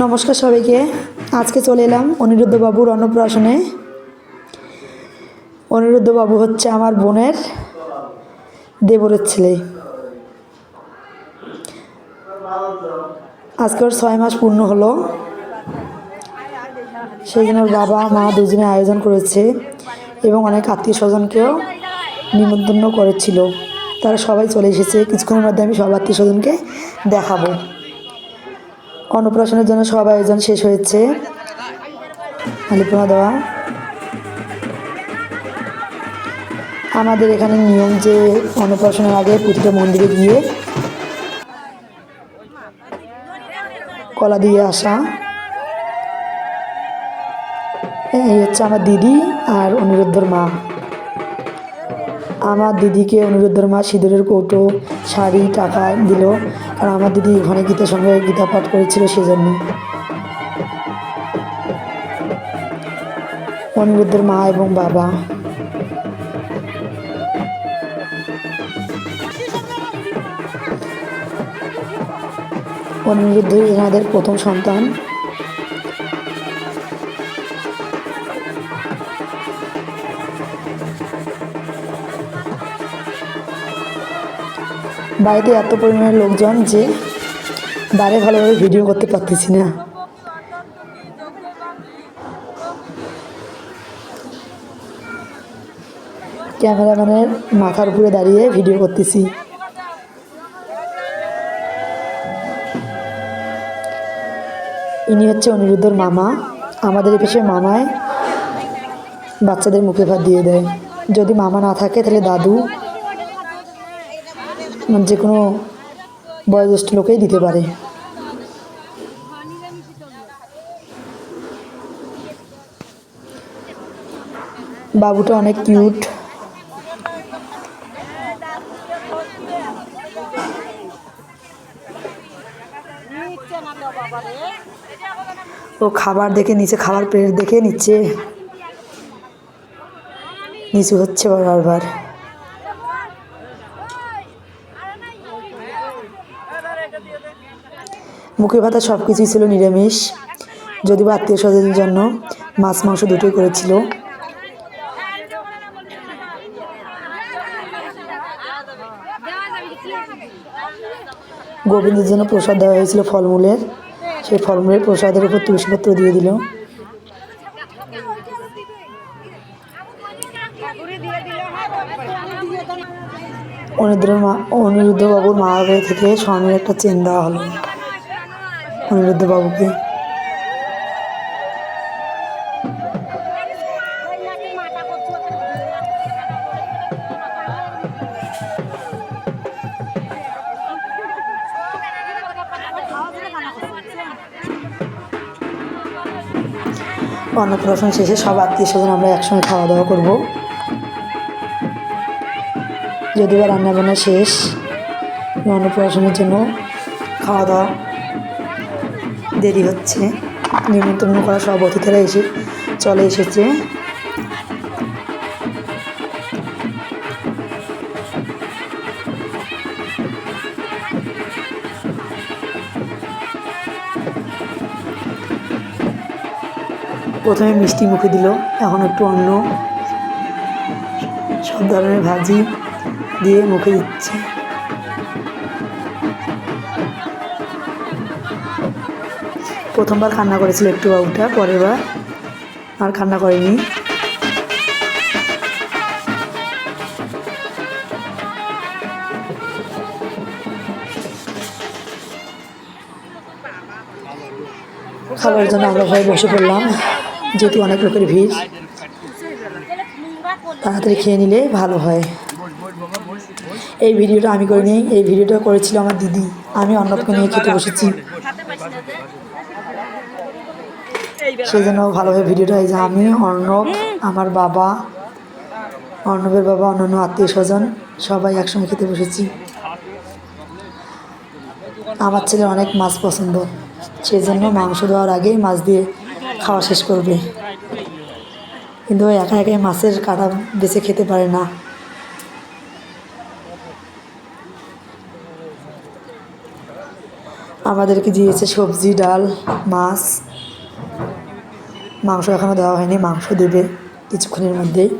নমস্কার সবাইকে। আজকে চলে এলাম অনিরুদ্ধ বাবুর অন্নপ্রাশনে। অনিরুদ্ধ বাবু হচ্ছে আমার বোনের দেবরের ছেলে। আজকে ওর 6 মাস পূর্ণ হলো, সেই জন্য ওর বাবা মা দুজনে আয়োজন করেছে এবং অনেক আত্মীয় স্বজনকেও নিমন্ত্রণ করেছিল। তারা সবাই চলে এসেছে। কিছুক্ষণের মধ্যে আমি সব আত্মীয় স্বজনকে দেখাবো। অন্নপ্রাশনের জন্য সব আয়োজন শেষ হয়েছে। আলিপনা দেওয়া আমাদের এখানে নিয়ম যে অন্নপ্রাশনের আগে প্রতিটা মন্দিরে গিয়ে কলা দিয়ে আসা। এই হচ্ছে আমার দিদি আর অনিরুদ্ধর মা। আমার দিদিকে অনিরুদ্ধর মা সিঁদুরের কৌটো, শাড়ি, টাকা দিল, কারণ আমার দিদি ঘনে গীতার সঙ্গে গীতা পাঠ করেছিল, সেজন্য। অনিরুদ্ধর মা এবং বাবা। অনিরুদ্ধ এনাদের প্রথম সন্তান। বাড়িতে এত পরিমাণে লোকজন যে বাইরে ভালোভাবে ভিডিও করতে পারতেছি না। ক্যামেরাম্যানের মাথার উপরে দাঁড়িয়ে ভিডিও করতেছি। ইনি হচ্ছে অনিরুদ্ধর মামা। আমাদের এই পেশে মামায় বাচ্চাদের মুখে ভাত দিয়ে দেয়। যদি মামা না থাকে তাহলে দাদু, যে কোনো বয়োজ্যেষ্ঠ লোকেই দিতে পারে। বাবুটা অনেক কিউট। ও খাবার দেখে নিচে, খাবার প্লেট দেখে নিচে নিচু হচ্ছে বারবার। মুখে ভাতা সব কিছুই ছিল নিরামিষ, যদিও আত্মীয় স্বজনের জন্য মাছ মাংস দুটোই করেছিল। গোবিন্দের জন্য প্রসাদ দেওয়া হয়েছিল ফলমূলের। সেই ফলমূলের প্রসাদের উপর তুলসীপত্র দিয়ে দিল। অনিরুদ্ধ বাবুর মা বাড়ি থেকে স্বর্ণের একটা চেন দেওয়া হলো অনিরুদ্ধ বাবুকে। অন্নপ্রাশন শেষে সব আত্মীয় স্বজন আমরা একসঙ্গে খাওয়া দাওয়া করবো। যদিও রান্নাবান্না শেষ, অন্নপ্রাশনের জন্য খাওয়া দাওয়া দেরি হচ্ছে। নিমন্ত্রণ করা সব অতিথিরা চলে এসেছে। প্রথমে মিষ্টি মুখে দিল, এখন একটু অন্ন, সব ধরনের ভাজি দিয়ে মুখে দিচ্ছে। প্রথমবার কান্না করেছিল একটু বাবুটা, পরের বার আর কান্না করেনি। খাবারের জন্য আমরা সবাই বসে পড়লাম, যেহেতু অনেক লোকের ভিড়। তাড়াতাড়ি খেয়ে নিলে ভালো হয়। এই ভিডিওটা আমি করিনি, এই ভিডিওটা করেছিল আমার দিদি। আমি অর্ণবকে নিয়ে খেতে বসেছি, সেই জন্য ভালোভাবে ভিডিওটা। এই যে আমি, অর্ণব, আমার বাবা, অর্ণবের বাবা, অন্যান্য আত্মীয় স্বজন সবাই একসঙ্গে খেতে বসেছি। আমার ছেলে অনেক মাছ পছন্দ, সেই জন্য মাংস দেওয়ার আগেই মাছ দিয়ে খাওয়া শেষ করবে। কিন্তু একা একাই মাছের কাঁটা বেছে খেতে পারে না। আমাদেরকে দিয়েছে সবজি, ডাল, মাছ, মাংস এখনও দেওয়া হয়নি, মাংস দেবে কিছুক্ষণের মধ্যেই।